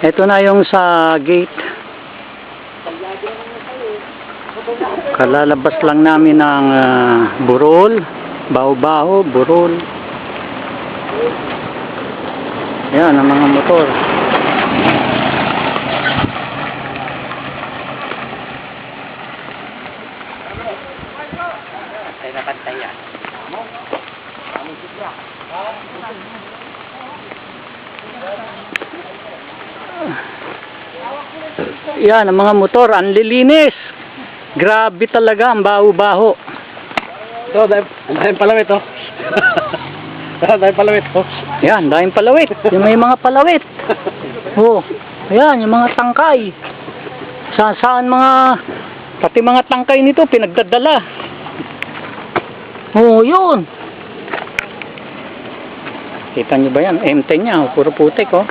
Ito na yung sa gate. Kalalabas lang namin ng burol, baho-baho, burol. Yan ang mga motor. Ay, napantay yan. Yan ang mga motor, ang lilinis. Grabe talaga ang baho-baho. Ito, dahil palawit oh. Dahil palawit oh. Yan, dahil palawit. Yung may mga palawit. Oh, yan, yung mga tangkay. Saan mga, pati mga tangkay nito pinagdadala. Oh, yun. Kita nyo ba yan? M10 niya, oh, puro putik oh.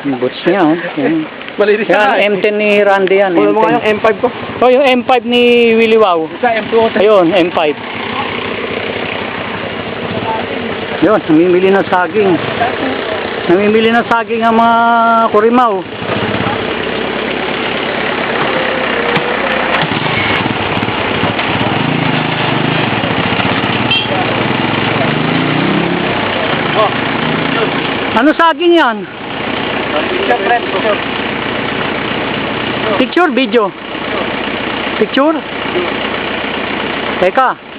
Yung boots niya oh. Yan. Malinis na Yan, M10 ni Randy yan. Kunin mo nga yung M5 ko. Oh, yung M5 ni Willie Wow. Isa M2 ko. Ayun, M5. Yun, namimili ng saging. Namimili ng saging ang mga kurimaw. Oh. Ano saging yan? Picture, friend. Picture, video? Picture? Teka.